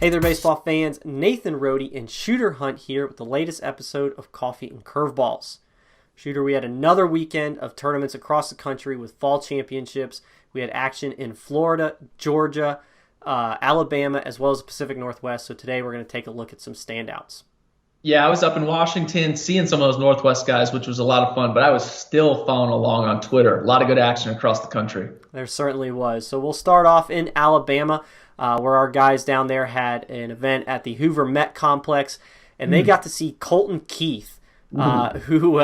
Hey there, baseball fans. Nathan Rohde and Shooter Hunt here with the latest episode of Coffee and Curveballs. Shooter, we had another weekend of tournaments across the country with fall championships. We had action in Florida, Georgia, Alabama, as well as the Pacific Northwest. So today we're going to take a look at some standouts. Yeah, I was up in Washington seeing some of those Northwest guys, which was a lot of fun, but I was still following along on Twitter. A lot of good action across the country. There certainly was. So we'll start off in Alabama, where our guys down there had an event at the Hoover Met Complex, and they got to see Colton Keith, who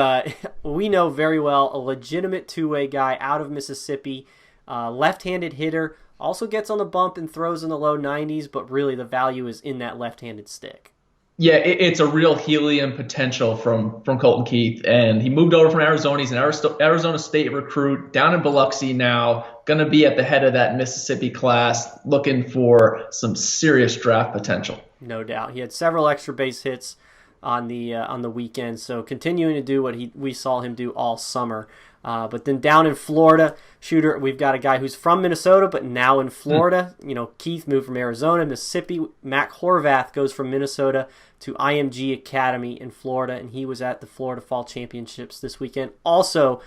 we know very well, a legitimate two-way guy out of Mississippi, left-handed hitter, also gets on the bump and throws in the low 90s, but really the value is in that left-handed stick. Yeah, it's a real helium potential from Colton Keith, and he moved over from Arizona. He's an Arizona State recruit down in Biloxi now, going to be at the head of that Mississippi class, looking for some serious draft potential. No doubt. He had several extra base hits on the weekend, so continuing to do what we saw him do all summer. But then down in Florida, Shooter, we've got a guy who's from Minnesota, but now in Florida. Keith moved from Arizona, Mississippi. Mac Horvath goes from Minnesota to IMG Academy in Florida, and he was at the Florida Fall Championships this weekend. Also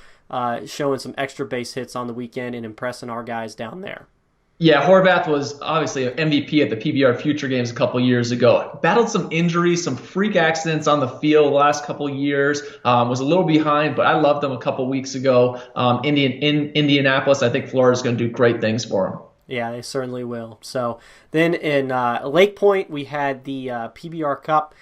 showing some extra base hits on the weekend and impressing our guys down there. Yeah, Horvath was obviously an MVP at the PBR Future Games a couple years ago. Battled some injuries, some freak accidents on the field the last couple years. Was a little behind, but I loved him a couple weeks ago. In Indianapolis, I think Florida's going to do great things for him. Yeah, they certainly will. So then in Lake Point, we had the PBR Cup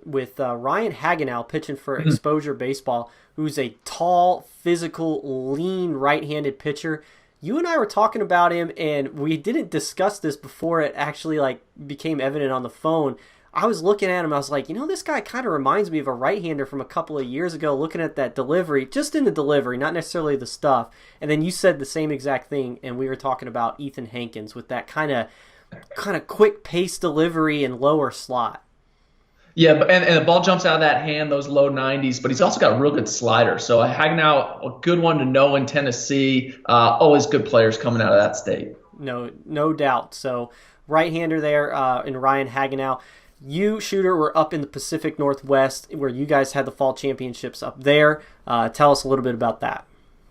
with Ryan Hagenow pitching for Exposure Baseball, who's a tall, physical, lean right-handed pitcher. You and I were talking about him, and we didn't discuss this before it actually became evident on the phone. I was looking at him, I was like, this guy kind of reminds me of a right-hander from a couple of years ago, looking at that delivery, just in the delivery, not necessarily the stuff. And then you said the same exact thing, and we were talking about Ethan Hankins with that kind of quick pace delivery and lower slot. Yeah, and the ball jumps out of that hand, those low 90s, but he's also got a real good slider. So Hagenow, a good one to know in Tennessee. Always good players coming out of that state. No doubt. So right-hander there in Ryan Hagenow. You, Shooter, were up in the Pacific Northwest where you guys had the fall championships up there. Tell us a little bit about that.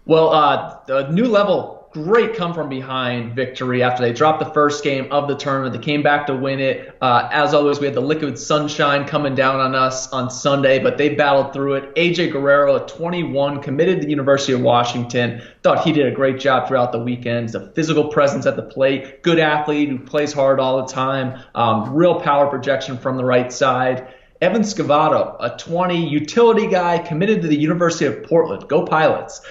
Well, the new level, great come-from-behind victory after they dropped the first game of the tournament. They came back to win it. As always, we had the liquid sunshine coming down on us on Sunday, but they battled through it. A.J. Guerrero, at 21, committed to the University of Washington. Thought he did a great job throughout the weekend. He's a physical presence at the plate, good athlete who plays hard all the time, real power projection from the right side. Evan Scavato, a 20 utility guy committed to the University of Portland. Go Pilots.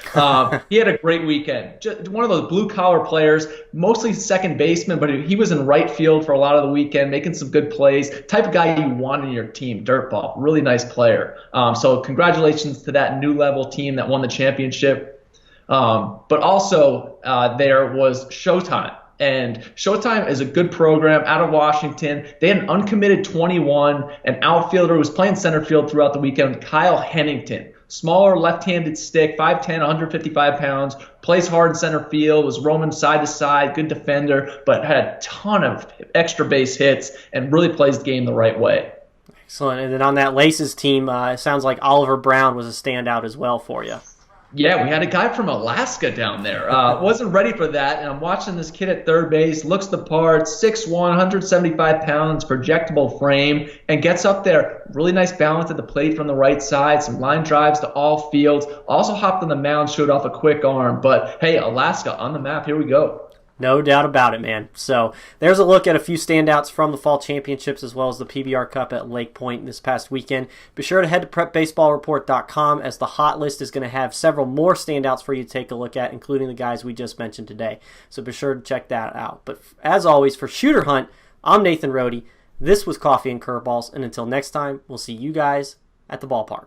He had a great weekend. Just one of those blue-collar players, mostly second baseman, but he was in right field for a lot of the weekend, making some good plays. Type of guy you want in your team, dirtball. Really nice player. So congratulations to that new level team that won the championship. But also there was Showtime. And Showtime is a good program out of Washington. They had an uncommitted 21, an outfielder who was playing center field throughout the weekend, Kyle Hennington. Smaller left-handed stick, 5'10", 155 pounds, plays hard in center field, was roaming side to side, good defender, but had a ton of extra base hits and really plays the game the right way. Excellent. And then on that Laces team, it sounds like Oliver Brown was a standout as well for you. Yeah, we had a guy from Alaska down there. Wasn't ready for that, and I'm watching this kid at third base, looks the part, 6'1", 175 pounds, projectable frame, and gets up there. Really nice balance at the plate from the right side, some line drives to all fields. Also hopped on the mound, showed off a quick arm. But, hey, Alaska on the map. Here we go. No doubt about it, man. So there's a look at a few standouts from the Fall Championships as well as the PBR Cup at Lake Point this past weekend. Be sure to head to prepbaseballreport.com as the hot list is going to have several more standouts for you to take a look at, including the guys we just mentioned today. So be sure to check that out. But as always, for Shooter Hunt, I'm Nathan Rohde. This was Coffee and Curveballs, and until next time, we'll see you guys at the ballpark.